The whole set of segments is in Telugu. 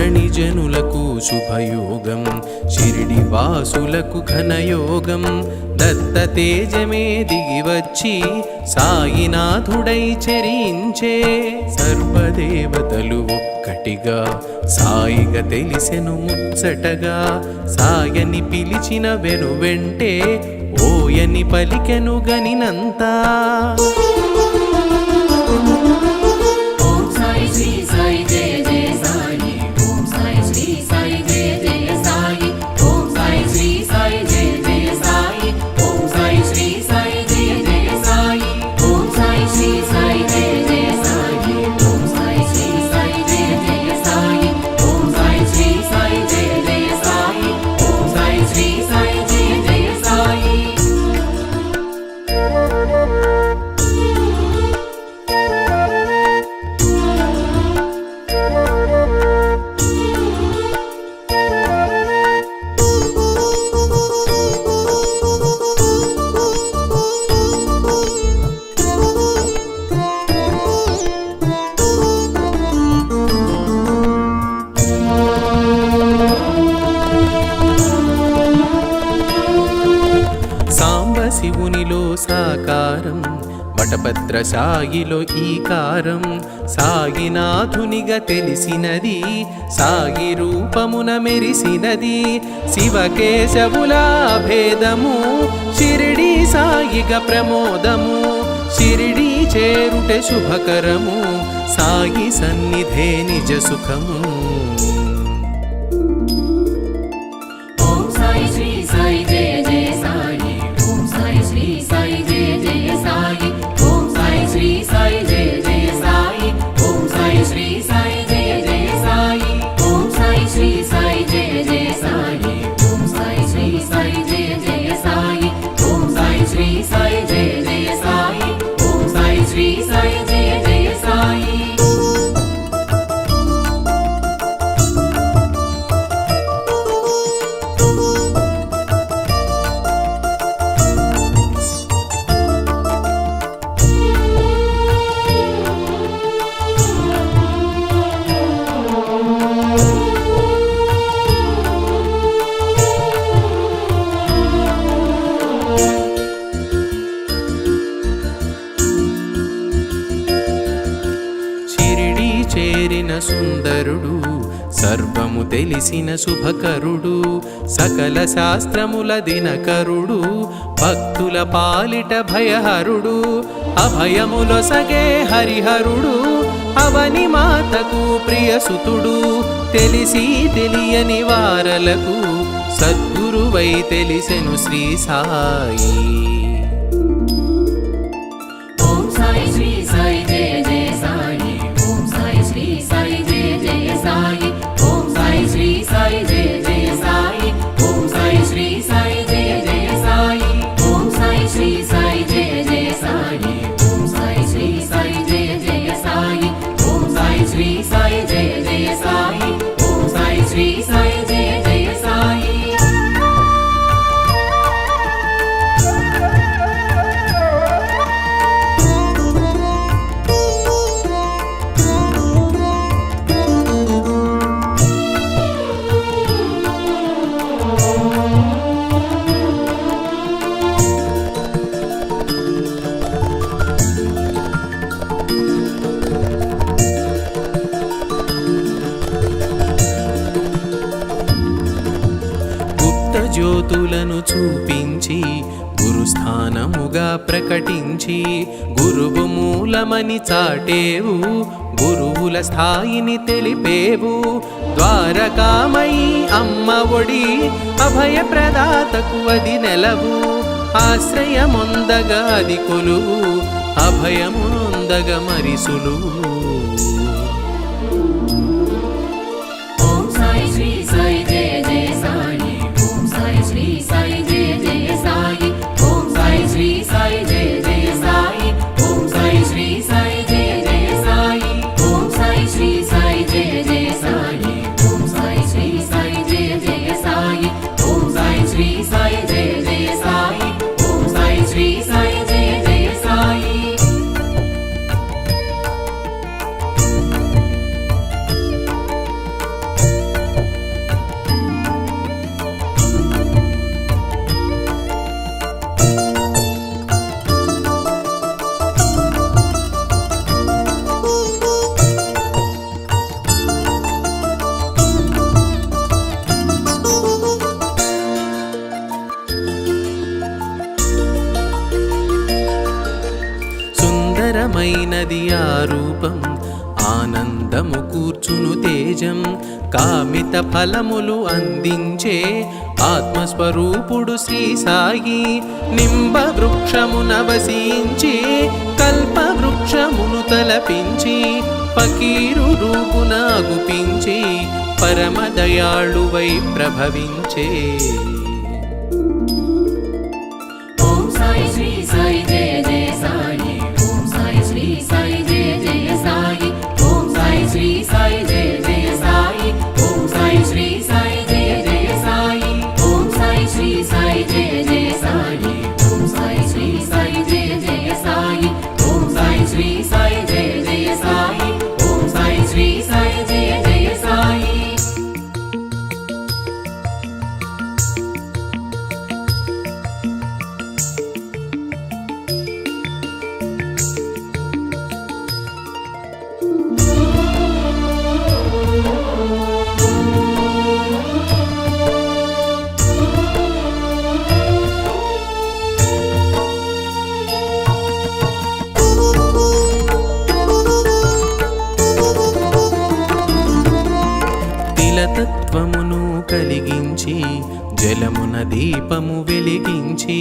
ధరణి జనులకు శుభయోగం షిరిడి వాసులకు ఘనయోగం దత్త తేజమే దిగి వచ్చి సాయినాథుడై చెరించే సర్వదేవతలు ఒక్కటిగా సాయిగా తెలిసెను ముచ్చటగా సాయని పిలిచిన వెనువెంటే ఓయని పలికెను గనినంతా శివునిలో సాకారం వటపత్ర సాయిలో ఈకారం సాయినాథునిగా తెలిసినది సాయి రూపమున మెరిసినది శివకేశవుల భేదము షిరిడి సాయిగా ప్రమోదము షిరిడి చేరుట శుభకరము సాయి సన్నిధే నిజ సుఖము చేరిన సుందరుడు సర్వము తెలిసిన శుభకరుడు సకల శాస్త్రముల దినకరుడు భక్తుల పాలిట భయహరుడు అభయములొసగే హరిహరుడు అవని మాతకు ప్రియసుతుడు తెలిసి తెలియని వారలకు సద్గురువై తెలిసెను శ్రీ సాయి జ్యోతులను చూపించి గురుస్థానముగా ప్రకటించి గురువు మూలమని చాటేవు గురువుల స్థాయిని తెలిపేవు ద్వారకామయి అమ్మ ఒడి అభయ ప్రదాతకు అది నెలవు ఆశ్రయముందగా అది కొలువు అభయముందగా మరి సులువు కలది ఆ రూపం ఆనందము కూర్చును తేజం కామిత ఫలములు అందించే ఆత్మస్వరూపుడు శ్రీ సాయి నింబ వృక్షమున వసించి కల్ప వృక్షమును తలపించి ఫకీరు రూపున గుపించి పరమదయాళువై ప్రభవించే ఓం సాయి శ్రీ సాయి జయ జయ సాయి ఓం సాయి శ్రీ సాయి జయ జయ సాయి ఓం సాయి శ్రీ సాయి జయ జయ సాయి ఓం సాయి శ్రీ సాయి జయ జయ సాయి ఓం సాయి శ్రీ సాయి జయ జయ సాయి ఓం సాయి శ్రీ సాయి జయ జయ సాయి ఓం సాయి శ్రీ సాయి జయ జయ సాయి ఓం సాయి శ్రీ సాయి జయ జయ సాయి తత్వమును కలిగించి జలమున దీపము వెలిగించి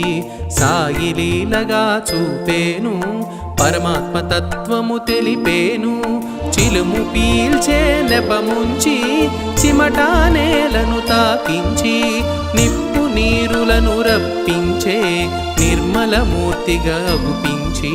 సాయి లీలగా చూపేను పరమాత్మ తత్వము తెలిపేను చిలుము పీల్చే నెపముంచి చిమటా నేలను తాకించి నిప్పు నీరులను రప్పించే నిర్మలమూర్తిగా గుపించి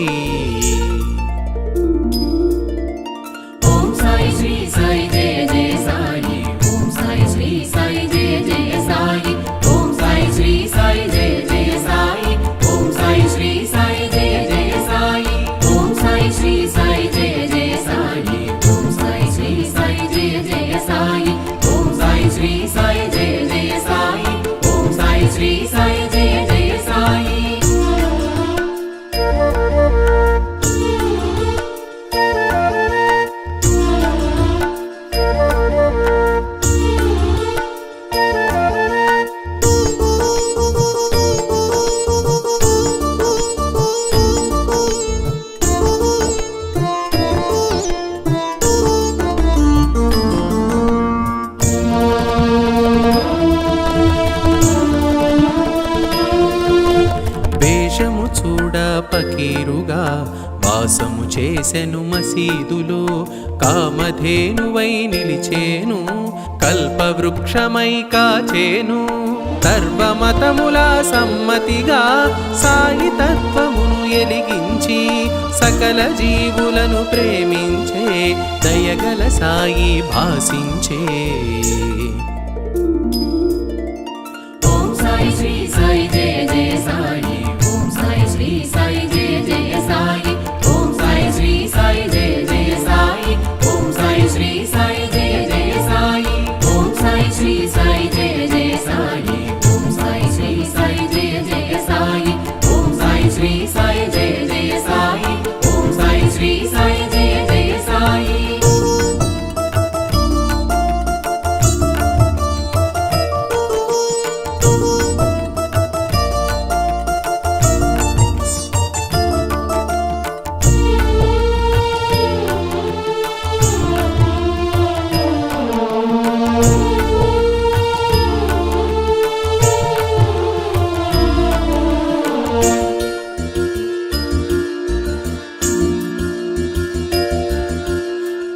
ఓం సాయి శ్రీ సాయి జయ జయ సాయి ఓం సాయి శ్రీ సాయి జయ జయ సాయి ఓం సాయి శ్రీ సాయి జయ జయ సాయి ఓం సాయి శ్రీ సాయి జయ జయ సాయి ఓం సాయి శ్రీ సాయి జయ జయ సాయి ఓం సాయి శ్రీ సాయి జయ జయ సాయి ఓం సాయి శ్రీ సాయి జయ జయ సాయి ఓం సాయి శ్రీ సాయి జయ జయ సాయి వేషము చూడ పకీరుగా వాసము చేసెను మసీదులో కామధేనువై నిలిచేను కల్పవృక్షమై కాచేను సర్వమతముల సమ్మతిగా సాయి తత్వమును ఎలిగించి సకల జీవులను ప్రేమించే దయగల సాయి భాసించే ఓం సాయి శ్రీ సాయి జయ జయ సాయి ఓం సాయి శ్రీ సాయి జయ జయ సాయి ఓం సాయి శ్రీ సాయి జయ జయ సాయి ఓం సాయి శ్రీ సాయి జయ జయ సాయి ఓం సాయి శ్రీ సాయి జయ జయ సాయి ఓం సాయి శ్రీ సాయి జయ జయ సాయి ఓం సాయి శ్రీ సాయి జయ జయ సాయి ఓం సాయి శ్రీ సాయి జయ జయ సాయి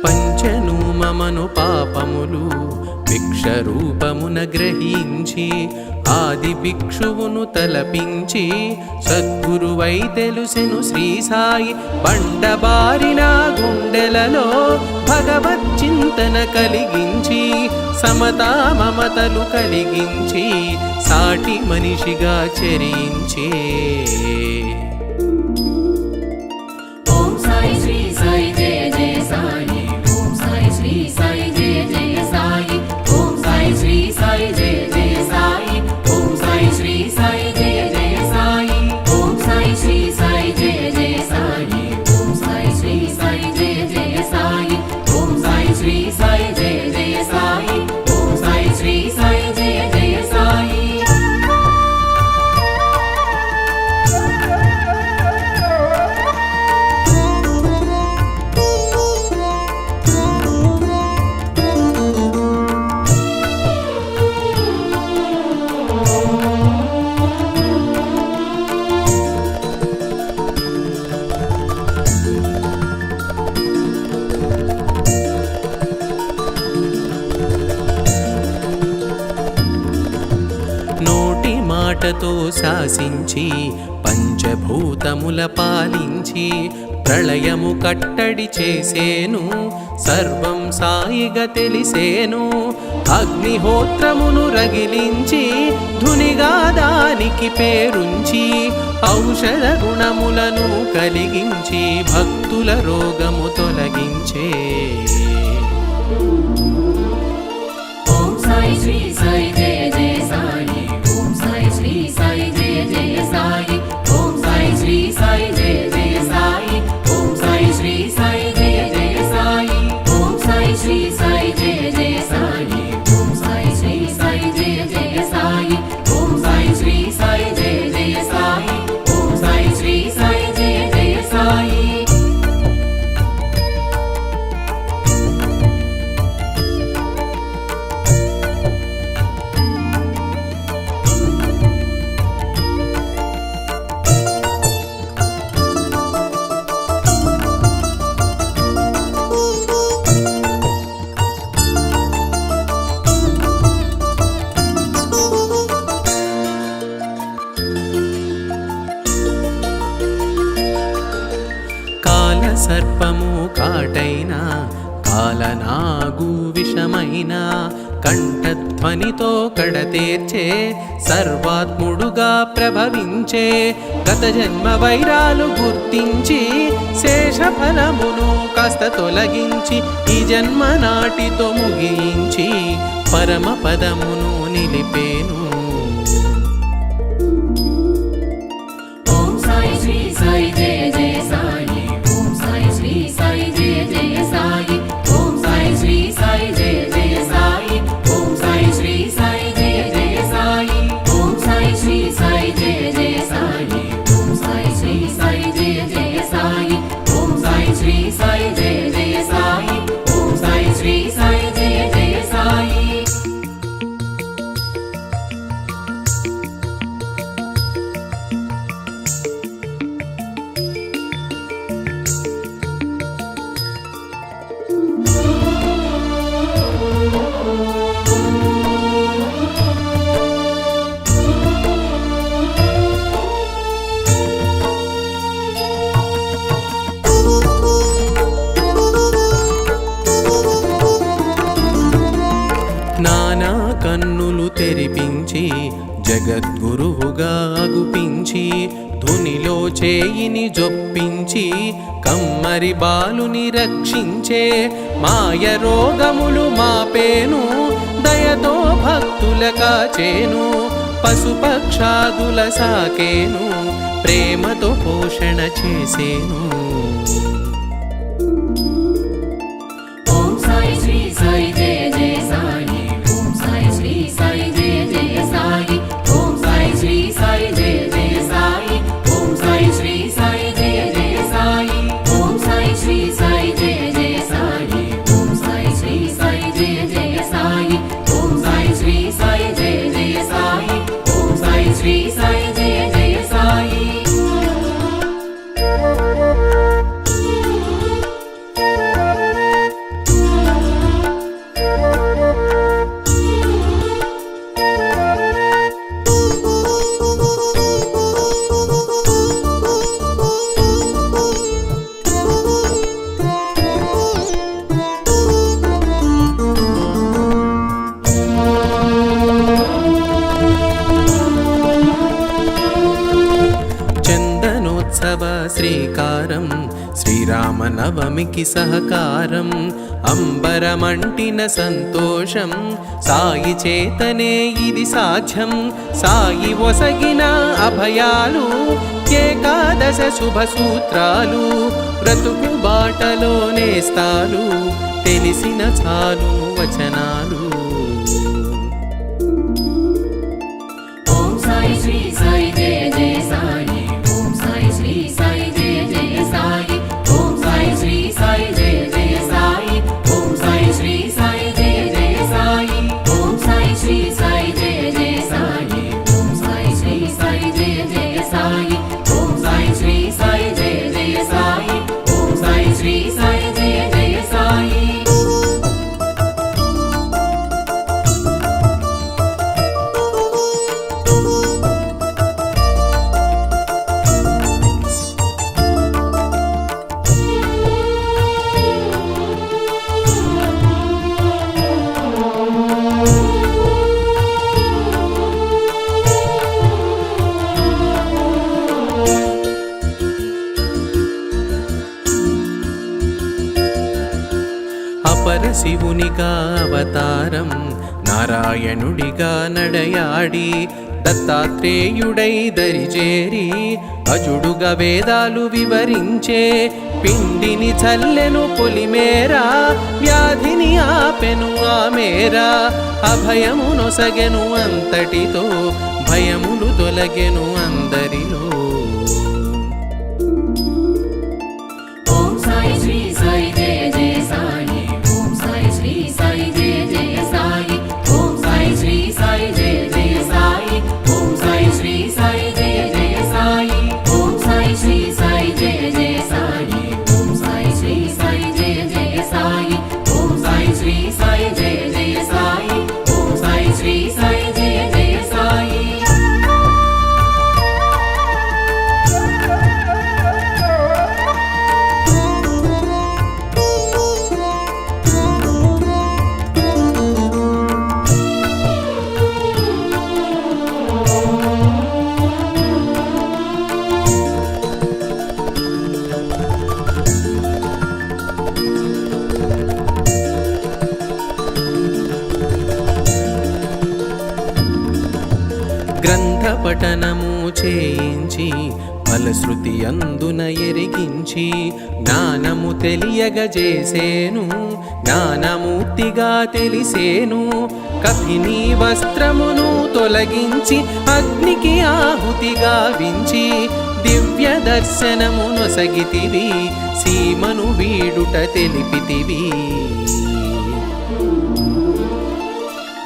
పంచను మమను పాపములు భిక్ష రూపమున గ్రహించి ఆది భిక్షువును తలపించి సద్గురువై తెలుసెను శ్రీ సాయి బండబారిన గుండెలలో భగవచ్చింతన కలిగించి సమతా మమతలు కలిగించి సాటి మనిషిగా చరించి ఓం సాయి శ్రీ సాయి జయ జయ సాయి ఓం సాయి శ్రీ సాయి జయ జయ సాయి ఓం సాయి శ్రీ సాయి జయ జయ సాయి ఓం సాయి శ్రీ సాయి జయ జయ సాయి ఓం సాయి శ్రీ సాయి జయ జయ సాయి ఓం సాయి శ్రీ సాయి జయ జయ సాయి ఓం సాయి శ్రీ సాయి జయ జయ సాయి ఓం సాయి శ్రీ సాయి జయ జయ సాయి మాటతో శాసించి పంచభూతముల పాలించి ప్రళయము కట్టడి చేసేను సర్వం సాయిగా తెలిసేను అగ్నిహోత్రమును రగిలించి ధునిగా దానికి పేరుంచి ఔషధ గుణములను కలిగించి భక్తుల రోగము తొలగించే ఓం సాయి శ్రీ సాయి జయ జయ సాయి ఓం సాయి శ్రీ సాయి జయ జయ సాయి ఓం సాయి శ్రీ సాయి జయ జయ సాయి ఓం సాయి శ్రీ సాయి జయ జయ సాయి ఓం సాయి శ్రీ సాయి జయ జయ సాయి ఓం సాయి శ్రీ సాయి జయ జయ సాయి ఓం సాయి శ్రీ సాయి జయ జయ సాయి ఓం సాయి శ్రీ సాయి జయ జయ సాయి సర్పము కాటైన కాలనాగు విషమైన కంఠధ్వనితో కడతేర్చే సర్వాత్ముడుగా ప్రభవించే గత జన్మ వైరాలు గుర్తించి శేషఫలమును కాస్త తొలగించి ఈ జన్మ నాటితో ముగించి పరమ పదమును నిలిపేను ఓం సాయి శ్రీ సాయి జయ జయ సాయి ఓం సాయి శ్రీ సాయి జయ జయ సాయి ఓం సాయి శ్రీ సాయి జయ జయ సాయి ఓం సాయి శ్రీ సాయి జయ జయ సాయి ఓం సాయి శ్రీ సాయి జయ జయ సాయి ఓం సాయి శ్రీ సాయి జయ జయ సాయి ఓం సాయి శ్రీ సాయి జయ జయ సాయి ఓం సాయి శ్రీ సాయి జయ జయ సాయి నానా కన్నులు తెరిపించి జగద్గురువుగా అగుపించి ధునిలో చేయిని జొప్పించి కమ్మరి బాలుని రక్షించే మాయ రోగములు మాపేను దయతో భక్తుల కాచేను పశుపక్షాదుల సాకేను ప్రేమతో పోషణ చేసేను ఓం సాయి శ్రీ సాయి జయ జయ సాయి ఓం సాయి శ్రీ సాయి జయ జయ సాయి ఓం సాయి శ్రీ సాయి జయ జయ సాయి ఓం సాయి శ్రీ సాయి జయ జయ సాయి ఓం సాయి శ్రీ సాయి జయ జయ సాయి ఓం సాయి శ్రీ సాయి జయ జయ సాయి ఓం సాయి శ్రీ సాయి జయ జయ సాయి ఓం సాయి శ్రీ సాయి జయ జయ సాయి చందనోత్సవ శ్రీకారం శ్రీరామనవమికి సహకారం అంబరమంటిన సంతోషం సాయి చేతనే ఇది సాధ్యం సాయి ఒసగిన అభయాలు ఏకాదశ శుభ సూత్రాలు బ్రతుకు బాటలో నేస్తాలు తెలిసిన చాలు వచనాలు ఓం సాయి శ్రీ సాయి జయ జయ సాయి ఓం సాయి శ్రీ సాయి జయ జయ సాయి ఓం సాయి శ్రీ సాయి జయ జయ సాయి ఓం సాయి శ్రీ సాయి జయ జయ సాయి ఓం సాయి శ్రీ సాయి జయ జయ సాయి ఓం సాయి శ్రీ సాయి జయ జయ సాయి ఓం సాయి శ్రీ సాయి జయ జయ సాయి ఓం సాయి శ్రీ సాయి జయ జయ సాయి శివునిగా అవతారం నారాయణుడిగా నడయాడి దత్తాత్రేయుడై దరిచేరి అజుడుగా వేదాలు వివరించే పిండిని చల్లెను పొలిమేరా వ్యాధిని ఆపెను ఆమేరా అభయము నొసగెను అంతటితో భయములు తొలగెను అందరిలో. ఓం సాయి శ్రీ సాయి జయ జయ సాయి ఓం సాయి శ్రీ సాయి జయ జయ సాయి ఓం సాయి శ్రీ సాయి జయ జయ సాయి ఓం సాయి శ్రీ సాయి జయ జయ సాయి ఓం సాయి శ్రీ సాయి జయ జయ సాయి ఓం సాయి శ్రీ సాయి జయ జయ సాయి ఓం సాయి శ్రీ సాయి జయ జయ సాయి ఓం సాయి శ్రీ సాయి జయ జయ సాయి. గ్రంథ పఠనము చేయించి ఫలశ్రుతి అందున ఎరిగించి జ్ఞానము తెలియగజేసేను జ్ఞానమూర్తిగా తెలిసేను. కపిని వస్త్రమును తొలగించి అగ్నికి ఆహుతిగా వించి దివ్య దర్శనము నొసగితివి సీమను వీడుట తెలిపితివి.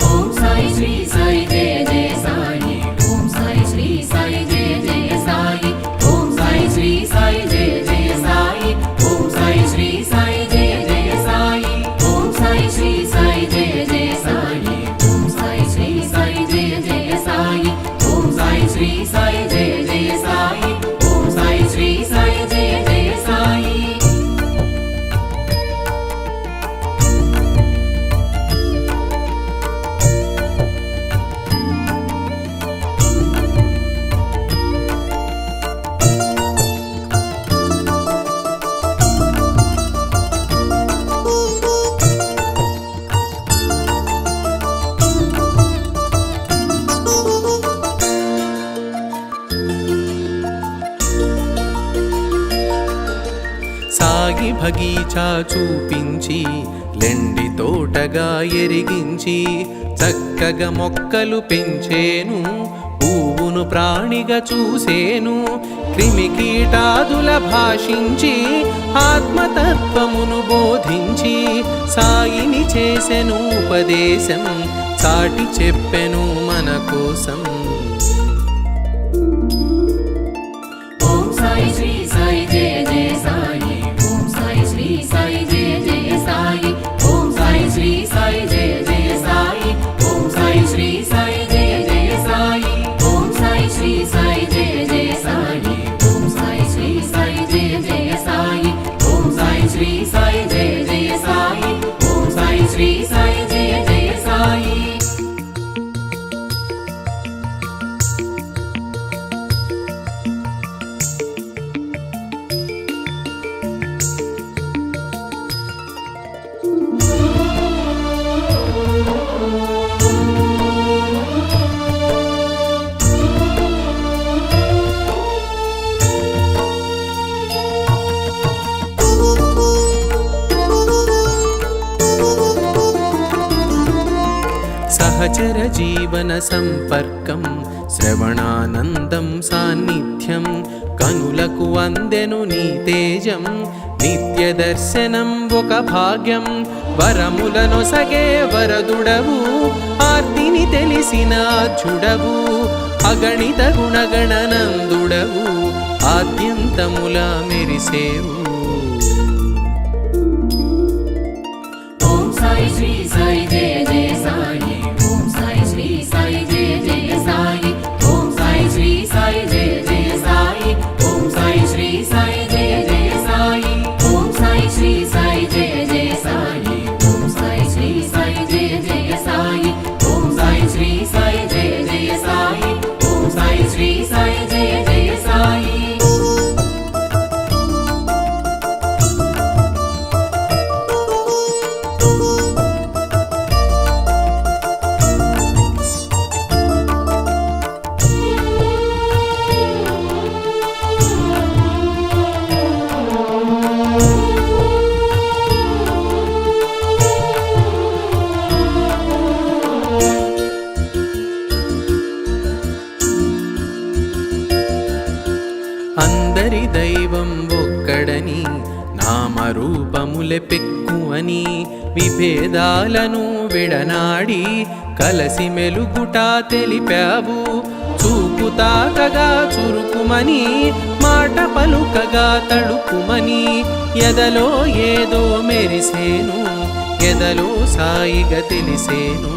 ఓం సాయి శ్రీ సాయి జయ జయ సాయి ఓం సాయి శ్రీ సాయి జయ జయ సాయి ఓం సాయి శ్రీ సాయి జయ జయ సాయి ఓం సాయి శ్రీ సాయి జయ జయ సాయి ఓం సాయి శ్రీ సాయి జయ జయ సాయి ఓం సాయి శ్రీ సాయి జయ జయ సాయి ఓం సాయి శ్రీ సాయి జయ జయ సాయి ఓం సాయి శ్రీ సాయి జయ జయ సాయి. సాగి భగీచా చూపించి లెండి తోటగా ఎరిగించి చక్కగా మొక్కలు పెంచేను పువ్వును ప్రాణిగా చూసేను క్రిమి కీటాదుల భాషించి ఆత్మతత్వమును బోధించి సాయిని చేసెను ఉపదేశం చాటి చెప్పెను మన కోసం. ఓం సాయి శ్రీ సాయి జయ జయ సాయి ఓం సాయి శ్రీ సాయి జయ జయ సాయి ఓం సాయి శ్రీ సాయి జయ జయ సాయి ఓం సాయి శ్రీ సాయి జయ జయ సాయి ఓం సాయి శ్రీ సాయి జయ జయ సాయి ఓం సాయి శ్రీ సాయి జయ జయ సాయి ఓం సాయి శ్రీ సాయి జయ జయ సాయి ఓం సాయి శ్రీ సాయి జయ జయ సాయి. సహచర జీవన సంపర్కం శ్రవణానందం సాన్నిధ్యం కనులకు అందెను నీ తేజం నిత్య దర్శనం ఒక భాగ్యం వరములనొసగే వరదుడవు ఆర్తిని తెలిసిన అర్జుడవు అగణిత గుణగణనందుడవు ఆద్యంతముల మెరిసేవు. ఓం సాయి శ్రీ సాయి జయ జయ సాయి ఓం సాయి శ్రీ సాయి జయ జయ సాయి ఓం సాయి శ్రీ సాయి జయ జయ సాయి ఓం సాయి శ్రీ సాయి జయ జయ సాయి ఓం సాయి శ్రీ సాయి జయ జయ సాయి ఓం సాయి శ్రీ సాయి జయ జయ సాయి ఓం సాయి శ్రీ సాయి జయ జయ సాయి ఓం సాయి శ్రీ సాయి జయ జయ సాయి. నామరూపములె పెక్కు అని విభేదాలను విడనాడి కలసి మెలుగుట తెలిపావు. చూపు తాకగా చురుకుమని మాట పలుకగా తడుకుమని ఎదలో ఏదో మెరిసేను, ఎదలో సాయిగా తెలిసేను.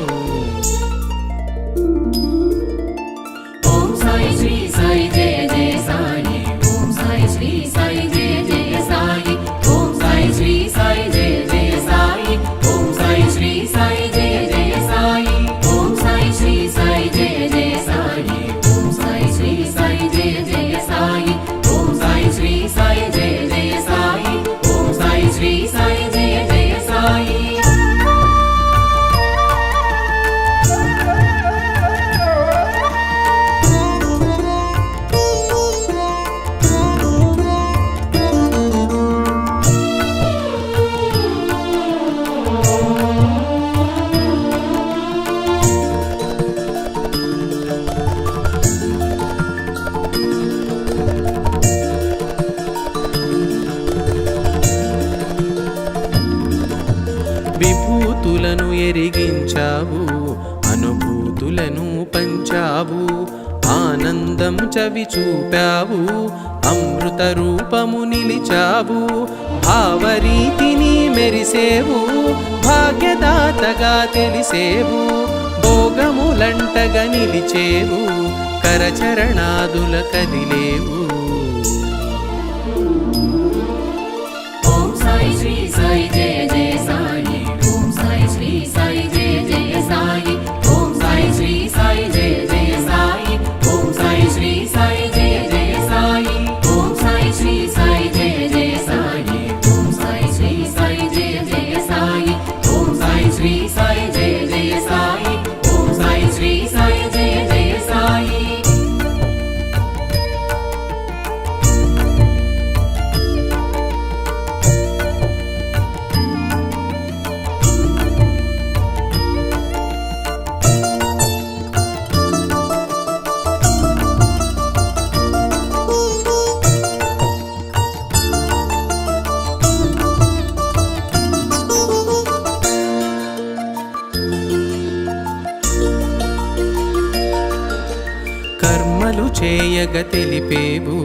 ఓం సాయి శ్రీ సాయి జయ జయ సాయి, ఓం సాయి శ్రీ సాయి జయ జయ సాయి, ఓం సాయి శ్రీ సాయి జయ జయ సాయి, ఓం సాయి శ్రీ సాయి జయ జయ సాయి, ఓం సాయి శ్రీ సాయి జయ జయ సాయి, ఓం సాయి శ్రీ సాయి జయ జయ సాయి, ఓం సాయి శ్రీ సాయి జయ జయ సాయి, ఓం సాయి శ్రీ సాయి జయ జయ సాయి. విభూతులను ఎరిగించావు, అనుభూతులను పంచావు, ఆనందం చవి చూపావు, అమృత రూపము నిలిచావు, భావరీతిని మెరిసేవు, భాగ్యదాతగా తెలిసేవు, భోగములంటగా నిలిచేవు, కరచరణాదుల కదిలేవు. ఓం సాయి శ్రీ సాయి జయ జయ సాయి, ఓం సాయి శ్రీ సాయి జయ జయ సాయి, ఓం సాయి శ్రీ సాయి జయ జయ సాయి, ఓం సాయి శ్రీ సాయి జయ జయ సాయి, ఓం సాయి శ్రీ సాయి జయ జయ సాయి, ఓం సాయి శ్రీ సాయి జయ జయ సాయి, ఓం సాయి శ్రీ సాయి జయ జయ సాయి, ఓం సాయి శ్రీ సాయి జయ జయ సాయి. కర్మలు చేయగ తెలిపేవు,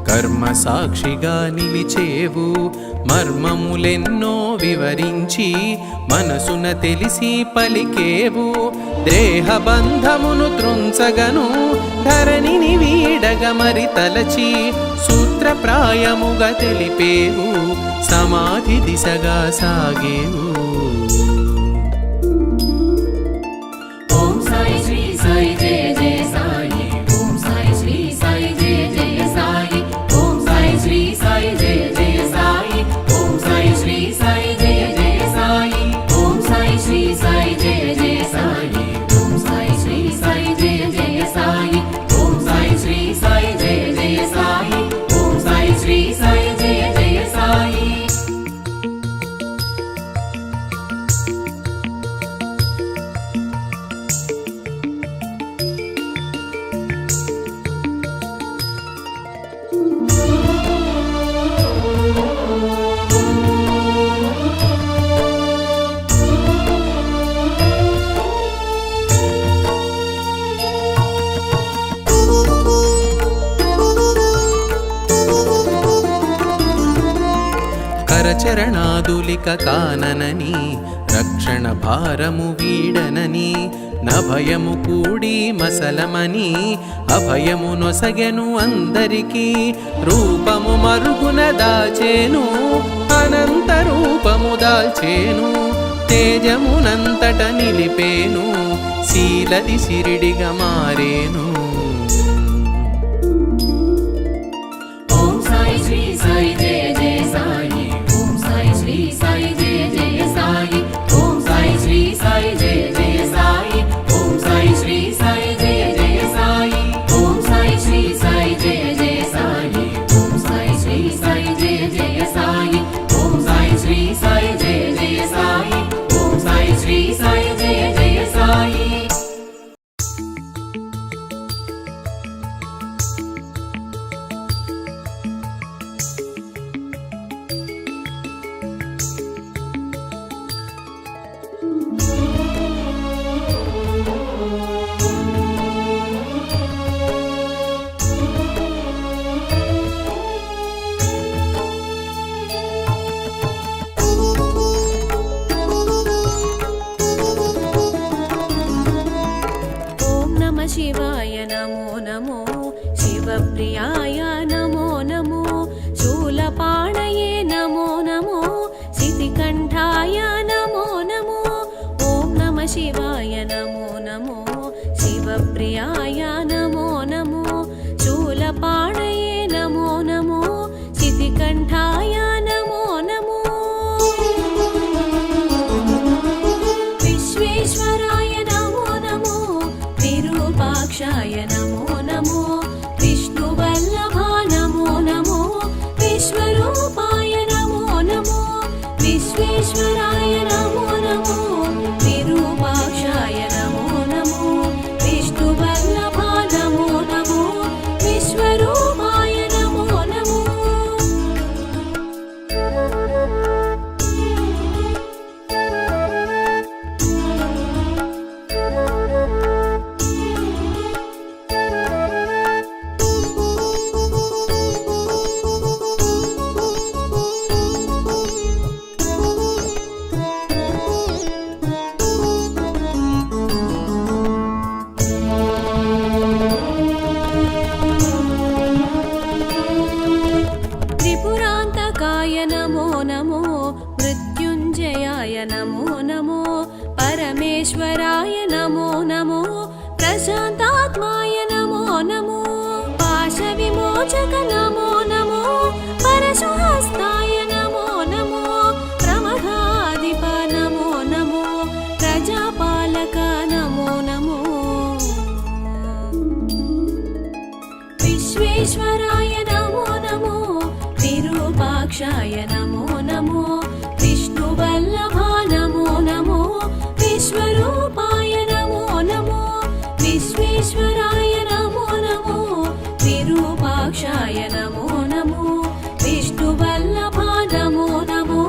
కర్మ సాక్షిగా నిలిచేవు, మర్మములెన్నో వివరించి మనసున తెలిసి పలికేవు, దేహబంధమును త్రుంచగను ధరణిని వీడగ మరి తలచి సూత్రప్రాయముగా తెలిపేవు, సమాధి దిశగా సాగేవు. ఓం సాయి శ్రీ సాయి జయ జయ సాయి, ఓం సాయి శ్రీ సాయి జయ జయ సాయి, ఓం సాయి శ్రీ సాయి జయ జయ సాయి, ఓం సాయి శ్రీ సాయి జయ జయ సాయి, ఓం సాయి శ్రీ సాయి జయ జయ సాయి, ఓం సాయి శ్రీ సాయి జయ జయ సాయి, ఓం సాయి శ్రీ సాయి జయ జయ సాయి, ఓం సాయి శ్రీ సాయి జయ జయ సాయి. కరచరణాదులిక కాననని రక్షణ భారము వీడనని నభయము కూడి మసలమని అభయము నొసగెను అందరికీ, రూపము మరుగున దాచేను అనంత రూపము దాల్చేను, తేజమునంతట నిలిపేను శీలది సిరిడిగా మారేను. ఓం సాయి శ్రీ సాయి జయ జయ సాయి, ఓం సాయి శ్రీ సాయి జయ జయ సాయి, ఓం సాయి శ్రీ సాయి జయ జయ సాయి, ఓం సాయి శ్రీ సాయి జయ జయ సాయి, ఓం సాయి శ్రీ సాయి జయ జయ సాయి, ఓం సాయి శ్రీ సాయి జయ జయ సాయి, ఓం సాయి శ్రీ సాయి జయ జయ సాయి, ఓం సాయి శ్రీ సాయి జయ జయ సాయి. शिवाय नमो नमो शिवप्रियाय नमो नमो शूलपाणये नमो नमो सितिकण्ठाय नमो नमो ॐ नमः शिवाय नमो नमो शिवप्रियाय नमो नमो शूलपाणये नमो नमो सितिकण्ठाय नमो नमो विश्वेश्वराय नमो नमो विरूपाक्षाय नमो नमो विष्णुवल्लभा नमो नमो विश्वरूपाय नमो नमो विश्वेश्वराय नमो नमो विरूपाक्षाय नमो नमो विष्णुवल्लभा नमो नमो विश्वरूपाय नमो नमो त्रिपुरान्तकाय नमो नमो मृत्युञ्जयाय नमो नमो परमेश्वराय नमो नमो प्रशान्तात्माय नमो नमो पाशविमोचक नमो नमो परशुहस्ताय नमो नमो प्रमथाधिप नमो नमो प्रजापालक नमो नमो विश्वेश्वराय नमो नमो विरूपाक्षाय नमो नमो विष्णुवल्लभा नमो नमो विश्वरूपाय नमो नमो विश्वेश्वराय नमो नमो विरूपाक्षाय नमो नमो विष्णुवल्लभा नमो नमो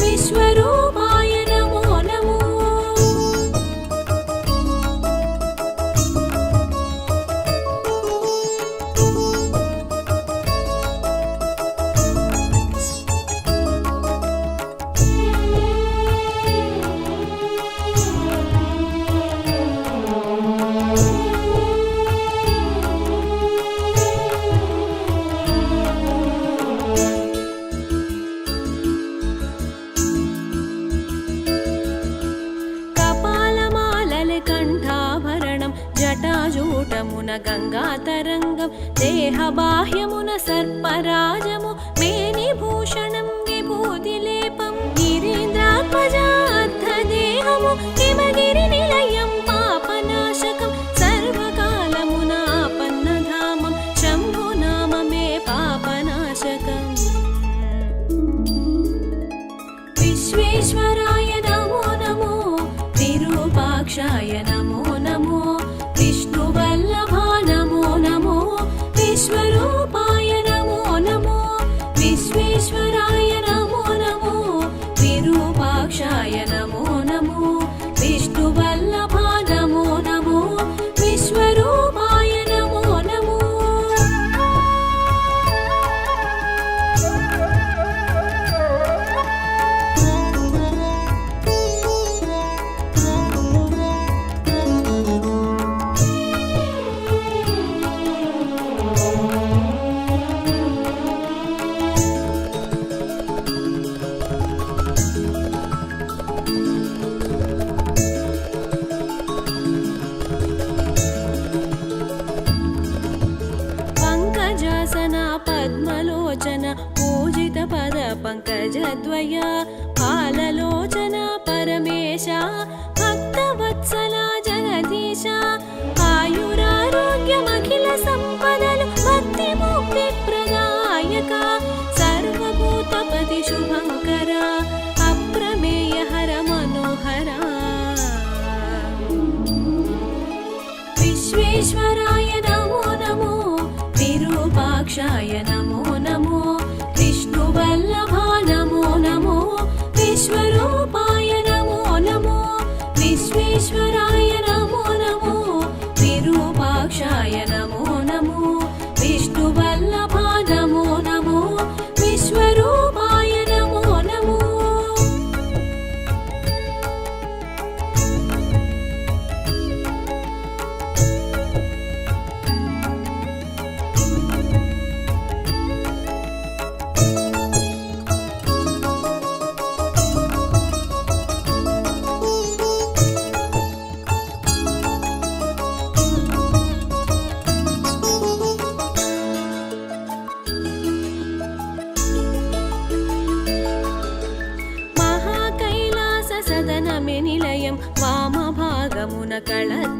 विश्वरूपाय नमो नमो కంఠాభరణం జటాజూటమున గంగాతరంగం దేహబాహ్యమున సర్పరాజము మేనిభూషణం విభూతిలేపం గిరీంద్రాత్మజార్థదేహము హిమగిరి నిలయం పాపనాశకం సర్వకాలమునాపన్నధామం శంభునామమే పాపనాశకం विश्वेश्वराय नमो नमो विरूपाक्षाय नमो नमो विष्णुवल्लभा नमो नमो विश्वरूपाय नमो नमो विश्वेश्वराय नमो नमो विरूपाक्षाय नमो नमो विष्णुवल्लभा नमो नमो विश्वरूपाय नमो नमो పంకజాసన పద్మలోచన పూజిత పద పంకజద్వయ పాలలోచన పరమేశ భక్తవత్సల జగదీశ ఆయురారోగ్యమఖిల సంపదలు భక్తి ముక్తి ప్రదాయక సర్వభూతపతి శుభంకర అప్రమేయ హర మనోహర विश्वेश्वराय नमो नमो विरूपाक्षाय नमो नमो विष्णुवल्लभा नमो नमो विश्वरूपाय नमो नमो विश्वेश्वराय नमो नमो विरूपाक्षाय नमो नमो विष्णुवल्लभा नमो नमो विश्वरूपाय नमो नमो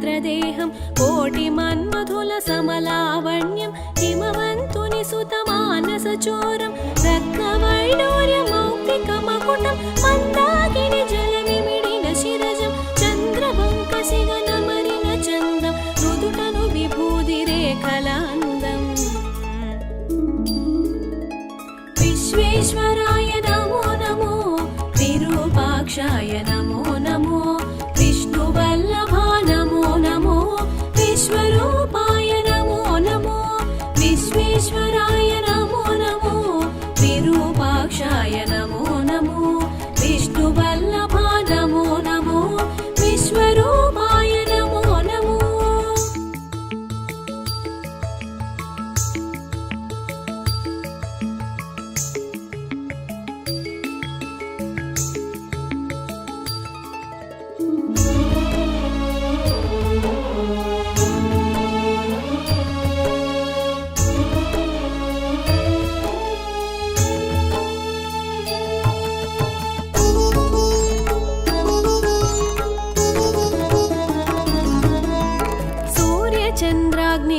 వజ్రదేహం కోటి మన్మధుల సమలావణ్యం హిమవంతుని సుత మానస చోరం రత్నవైడూర్య మౌక్తిక మకుటం మందాకిని జలనిమిడిన శిరజం చంద్రబంక శిగనమరిన చందం నుదుటను విభూది రేఖల అందం విశ్వేశ్వరాయ నమో నమో విరూపాక్షాయ నమో నమో విష్ణువల్లభా నమో నమో విశ్వరూపాయ నమో నమో విశ్వేశ్వరాయ నమో నమో విరూపాక్షాయ నమో నమో విష్ణువల్లభా నమో నమో విశ్వరూపాయ నమో నమో.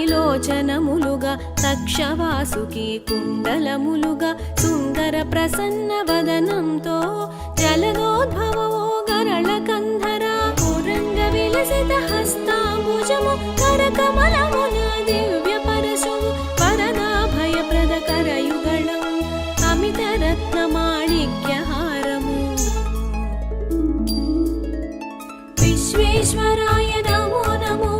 చంద్రాగ్నిలోచనములుగా తక్షవాసుకి కుండలములుగా సుందర ప్రసన్న వదనంతో జలదోద్భవో గరళ కంధర పురంగ విలసిత హస్తాంబుజము కరకమలమున దివ్య పరశువు వరదాభయ ప్రద కరయుగళం అమిత రత్న మాణిక్యహారము విశ్వేశ్వరాయ నమో నమో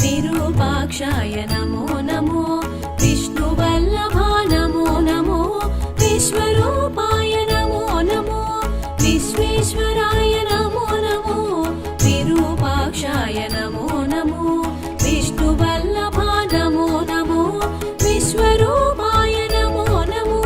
విరూపాక్షాయ నమో నమో విష్ణువల్లభా నమో నమో విశ్వరూపాయ నమో నమో విశ్వేశ్వరాయ నమో నమో విరూపాక్షాయ నమో నమో విష్ణువల్లభా నమో నమో విశ్వరూపాయ నమో నమో.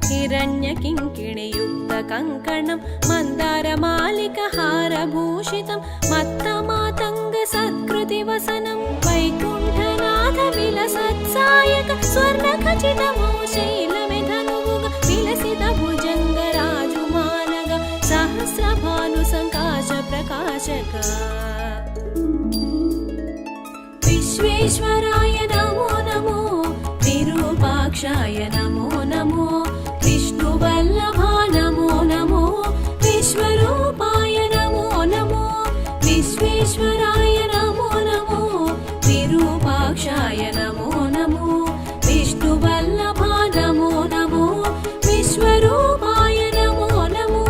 హిరణ్య కింకిణియుక్త కంకణం మందారమాలిక హారభూషితం మత్తమాతంగ సత్కృతి వసనం వైకుంఠనాథ విలసత్సాయక స్వర్ణ ఖచితమో శైలమిధనువుగ విలసిత భుజంగ రాజుమానగ సహస్రభాను సంకాశ ప్రకాశక విశ్వేశ్వరాయ నమో నమో విరూపాక్షాయ నమో నమో విష్ణువల్లభా నమో నమో విశ్వరూపాయ నమో నమో విశ్వేశ్వరాయ నమో నమో విరూపాక్షాయ నమో నమో విష్ణువల్లభా నమో నమో విశ్వరూపాయ నమో నమో.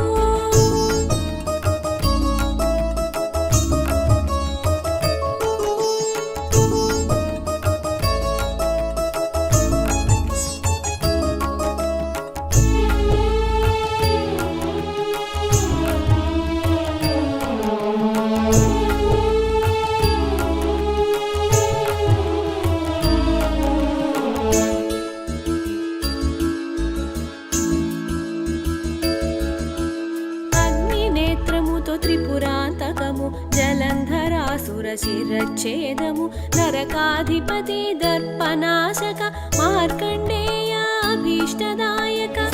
త్రిపురాంతకము జలంధరాసుర శిరచ్ఛేదము నరకాధిపతి దర్పనాశక మార్కండేయాభీష్టదాయక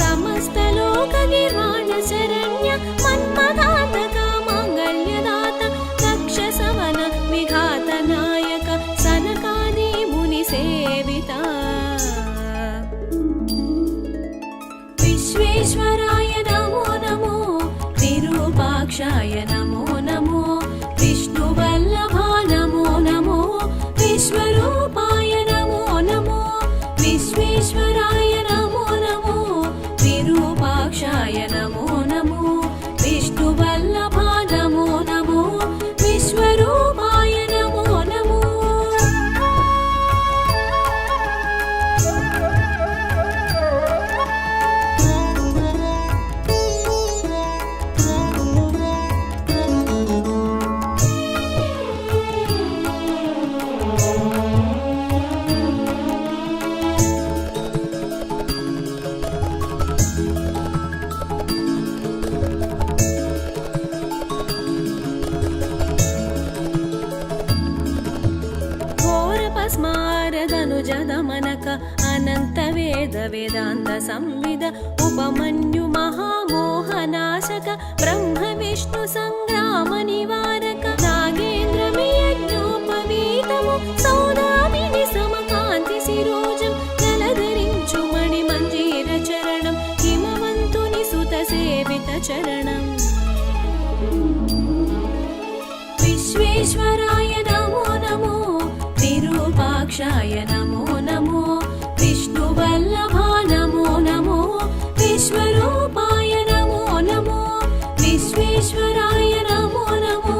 సమస్త లోక నిర్వాణ శరణ్య మన్మదాతక మాంగళ్యదాత దక్ష సమన విఘాత నాయక సనకాది ముని సేవిత విశ్వేశ్వరాయ నమో నమో విరూపాక్షాయ నమో నమో విష్ణువల్లభా నమో నమో విశ్వరూపాయ నమో నమో విశ్వేశ్వరాయ నమో నమో విరూపాక్షాయ నమో నమో విష్ణువల్లభా నమో నమో విశ్వరూపాయ నమో నమో. అనంత వేద వేదాంత సంవిద ఉపమన్యు మహామోహనాశక బ్రహ్మ విష్ణు సంగ్రామ నివారక నాగేంద్రమియజ్ఞోపవీతము సౌదామిని సమకాంతి శిరోజం జలధరించు మణి మంజీర చరణం హిమవంతుని సుత సేవిత చరణం విశ్వేశ్వరాయ నమో నమో విరూపాక్షాయ నమో నమో విష్ణువల్లభా నమో నమో విశ్వరూపాయ నమో నమో విశ్వేశ్వరాయ నమో నమో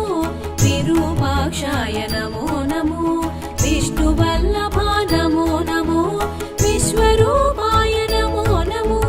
విరూపాక్షాయ నమో నమో విష్ణువల్లభా నమో నమో విశ్వరూపాయ నమో నమో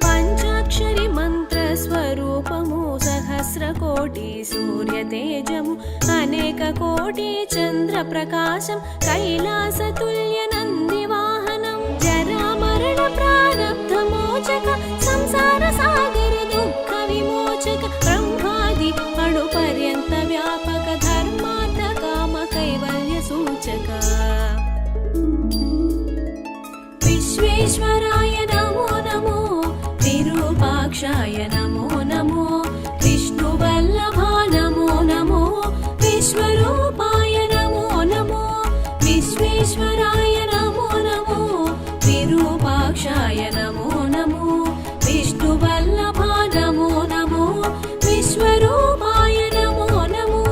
పంచాక్షరి మంత్ర స్వరూపము సహస్రకోటి సూర్య తేజము అనేక కోటి చంద్ర ప్రకాశం కైలాస తుల్య నంది వాహనం జరామరణ ప్రారబ్ధ మోచక సంసార సాగర దుఃఖ విమోచక బ్రహ్మాది అణు పర్యంత వ్యాపక ధర్మార్థ కామ కైవల్య సూచక విశ్వేశ్వరాయ నమో నమో విరూపాక్షాయ నమో నమో విష్ణువల్లభా నమో నమో విశ్వరూపాయ నమో నమో విశ్వేశ్వరాయ నమో నమో విరూపాక్షాయ నమో నమో విష్ణువల్లభా నమో నమో విశ్వరూపాయ నమో నమో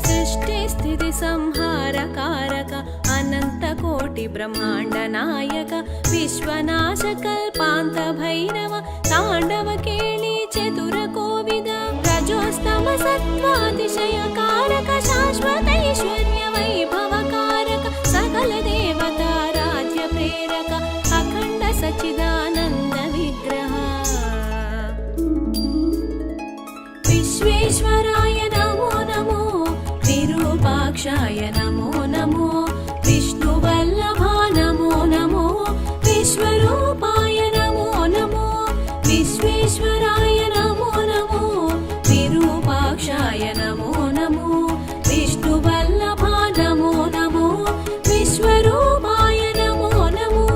సృష్టి స్థితి సంహార కారక అనంత కోటి బ్రహ్మాండ నాయక విశ్వనాశ కల్పాంత భైరవ తాండవ కేళి చతుర కోవిద రజోస్తమ సత్వాతిశయ కారక శాశ్వతైశ్వర్య వైభవ కారక సకల దేవతా రాజ్య ప్రేరక అఖండ సచ్చిదానంద విగ్రహ విశ్వేశ్వరాయ నమో నమో విరూపాక్షాయ నమో నమో విష్ణువల్లభా నమో నమో విశ్వరూపాయ నమో నమో విశ్వేశ్వరాయ నమో నమో విరూపాక్షాయ నమో నమో విష్ణువల్లభా నమో నమో విశ్వరూపాయ నమో నమో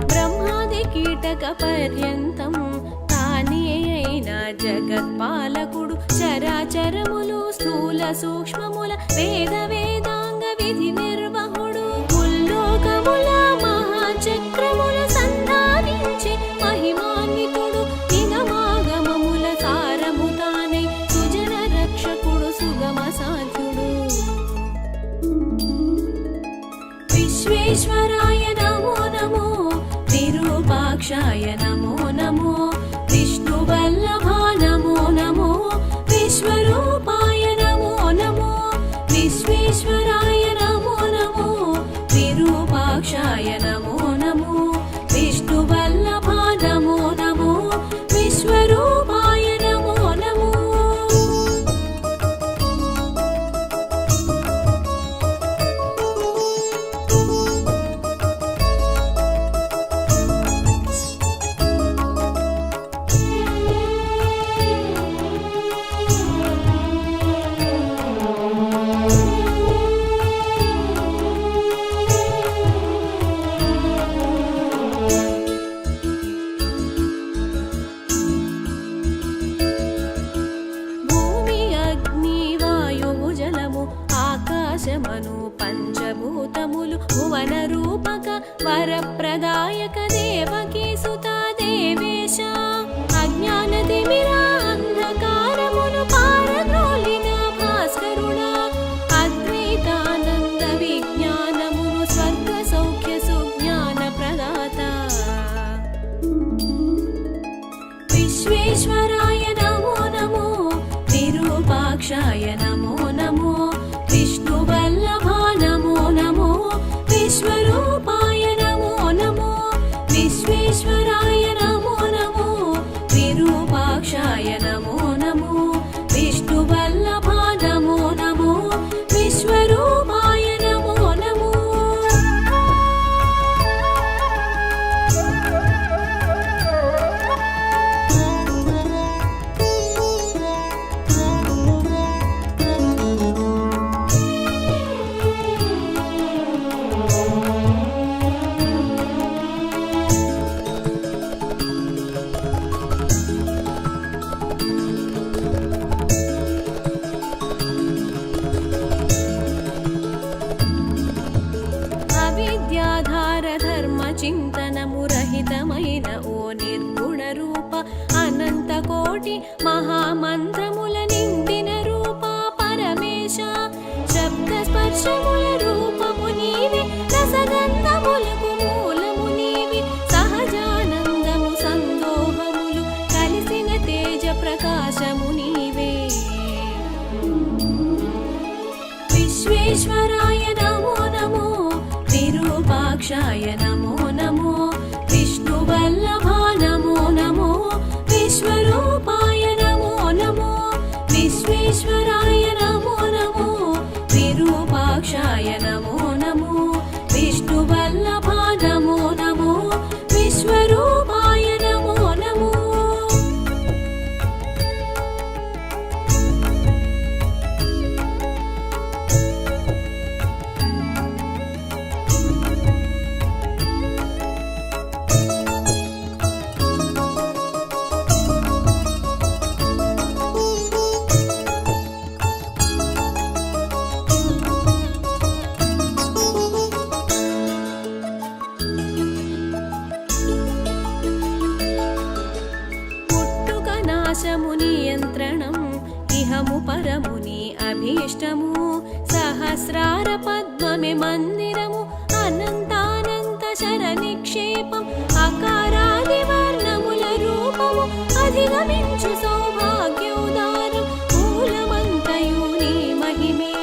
బ్రహ్మాది కీటక పర్యంతం తానే అయిన జగత్పాలకుడు చరాచరములు స్థూల సూక్ష్మముల వేద వేదాంగ విధి నిర్వహుడు ముల్లోకముల మహాచక్రముల సంధానించి మహిమాన్వితుడు నిగమాగమముల సారము తానై సుజన రక్షకుడు సుగమ సాధ్యుడు విశ్వేశ్వరాయ నమో నమో విరూపాక్షాయ నమో నమో విష్ణువల్లభా నమో నమో విశ్వరూపాయ నమో నమో విశ్వేశ్వరాయ నమో నమో విరూపాక్షాయ నమో నమో విష్ణువల్లభా నమో నమో విశ్వరూపాయ నమో నమో ఆకాశమను పంచభూతములు భువన రూపక వరప్రదాయక దేవకీ సుత దేవేశ అజ్ఞాన తిమిరా అంధకారమును పారద్రోలిన భాస్కరుడా అద్వైతానంద విజ్ఞానమును స్వర్గ సౌఖ్య సుజ్ఞాన ప్రదాత విశ్వేశ్వరాయ నమో నమో విరూపాక్షాయ నమో నమో విష్ణువల్లభా నమో నమో విశ్వరూపాయ నమో నమో విశ్వేశ్వరాయ నమో నమో విరూపాక్షాయ నమో నమో విష్ణువల్లభా నమో నమో విశ్వరూపాయ నమో నమో అవిద్యాధార ధర్మ చింతనము రహితమైన ఓ నిర్గుణ రూప అనంత కోటి మహామంత్రముల నిండిన రూప పరమేశ శబ్ద స్పర్శముల రూపము నీవే రసగంధములకు మూలము నీవే సహజానందము సందోహములు కలిసిన తేజ ప్రకాశము నీవే విశ్వేశ్వరాయ నమో నమో విరూపాక్షాయ నమో నమో విష్ణువల్లభా నమో నమో విశ్వరూపాయ నమో నమో విశ్వేశ్వరాయ నమో నమో విరూపాక్షాయ నమో నమో విష్ణువల్లభా నమో నమో విశ్వరూపాయ నమో నమో పుట్టుక నాశము నియంత్రణం ఇహము పరముని అభీష్టము సహస్రార పద్మమే మందిరము అనంతానంత శర నిక్షేపం అకారాది వర్ణముల రూపము అధిగమించు సౌభాగ్యోదారం మూలమంతయు నీ మహిమే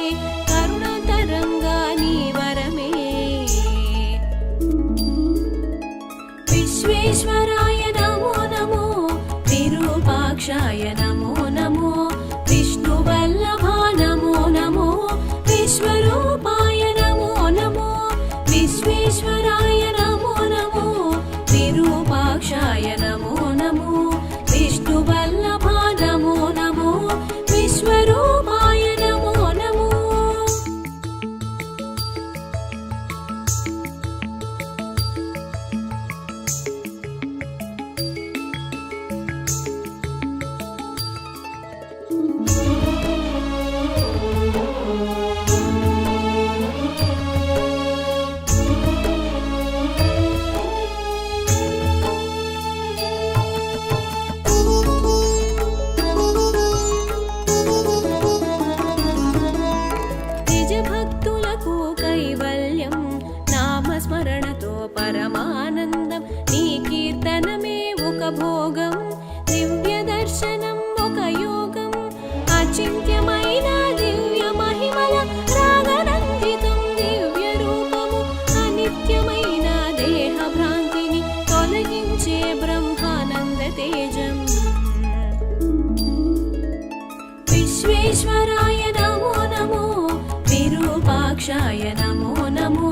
కరుణ తరంగా నీ వరమే విశ్వేశ్వరాయ నమో నమో విరూపాక్షాయ నమో నమో విష్ణువల్లభా నమో నమో విశ్వరూపాయ నమో నమో విశ్వేశ్వరాయ నమో నమో విరూపాక్షాయ నమో నమో విష్ణువల్లభా నమో నమో విశ్వరూపాయ నమో నమో నిజ భక్తులకు కైవల్యం నామస్మరణతో పరమానందం నీ కీర్తనమే ఒక భోగం దివ్య దర్శనం ఒక యోగం అచింత్యమైన దివ్య మహిమల రాగనందితం దివ్య రూపము అనిత్యమైన దేహ భ్రాంతిని తొలగించే బ్రహ్మానంద తేజం విశ్వేశ్వరాయ నమో నమో విరూపాక్షాయ నమో నమో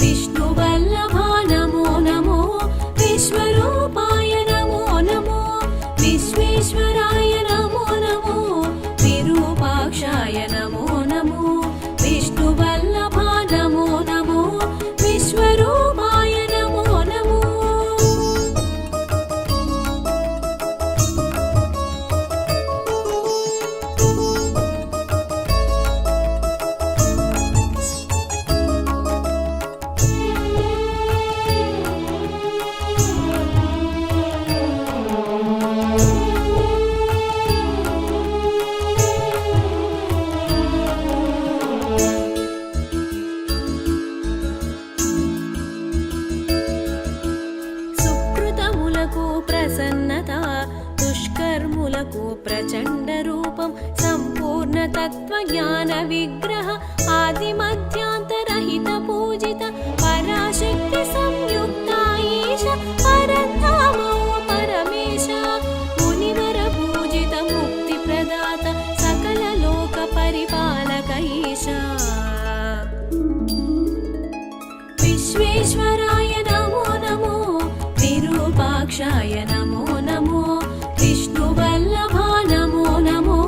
విష్ణువల్లభా నమో నమో విశ్వరూపాయ నమో నమో విశ్వేశ్వరాయ నమో నమో విరూపాక్షాయ నమో నమో విష్ణువల్లభా నమో నమో విశ్వరూపాయ నమో నమో तत्त्वज्ञानविग्रह आदिमध्यान्तरहित पूजित पराशक्ति संयुक्ता ईश परधामो परमेश मुनिवर पूजित मुक्तिप्रदात सकल लोक परिपालक ईशा विश्वेश्वराय नमो नमो विरूपाक्षाय नमो नमो विष्णुवल्लभा नमो नमो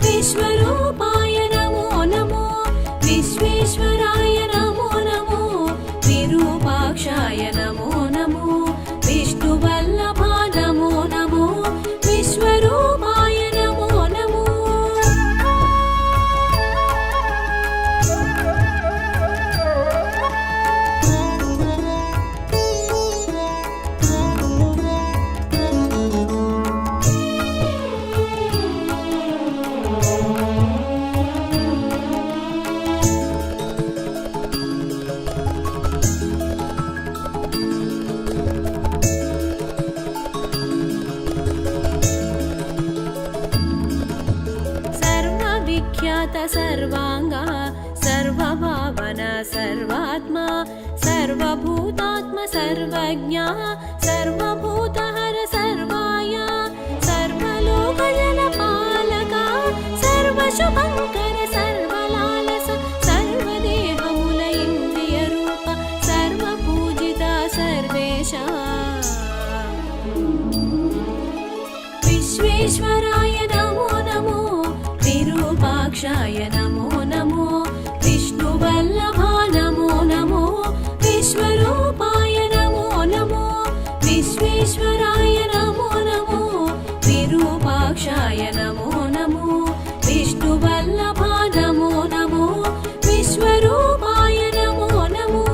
विश्वरूपाय नमो नमो विश्वेश्वराय नमो नमो विरूपाक्षाय नमो नमो विष्णुवल्लभा नमो नमो विश्वरूपाय नमो नमो सर्वविख्यात सर्वांगा सर्वभावन सर्वात्मा सर्वभूतात्म सर्वज्ञा सर्वभूतहर सर्वाया सर्वलोकजनपालका सर्वशुभङ्कर सर्वलालस सर्वदेहमूल इन्द्रियरूप सर्वपूजिता सर्वेशा विश्वेश्वराय नमो नमो विरूपाक्षाय नमो नमो विष्णुवल्लभा नमो नमो विश्वरूपाय नमो नमो विश्वेश्वराय नमो नमो विरूपाक्षाय नमो नमो विष्णुवल्लभा नमो नमो विश्वरूपाय नमो नमो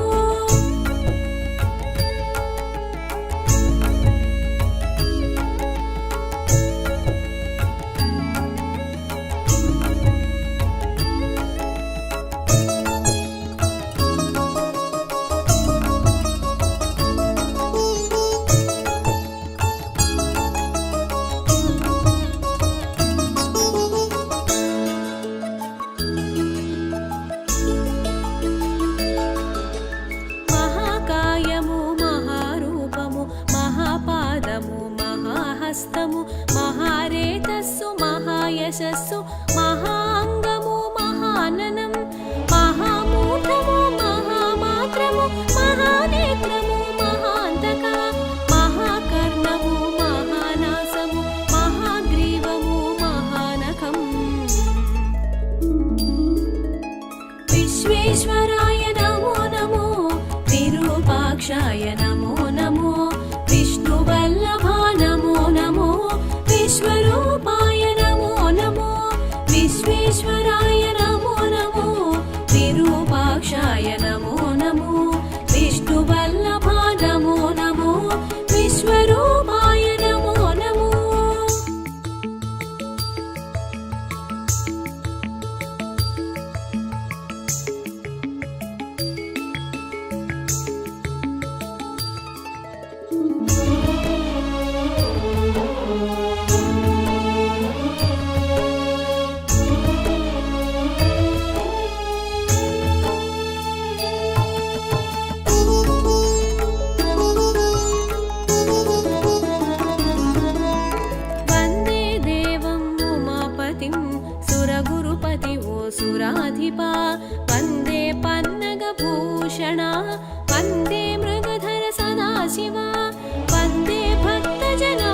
महाकायमु महारूपमु महापादमु महाहस्तमु महारेतस्सु महायशस्सु महाअङ्गमु महाननं महामूढमु महामात्रमु महानेत्रमु महान्तका महाकर्णमु महानासमु महाग्रीवमु महानखम् विश्वेश्वराय नमो नमो विरूपाक्षाय नमो नमो विष्णुवल्लभा नमो नमो विश्वरूपाय नमो नमो विश्वेश्वराय नमो नमो विरूपाक्षाय नमो नमो विष्णुवल्लभा नमो नमो विश्वरूपाय नमो नमो वन्दे देवं उमापतिं सुरगुरुपति वो सुराधिपा वन्दे पन्नगभूषणा वन्दे मृगधर सदाशिवा वन्दे भक्तजना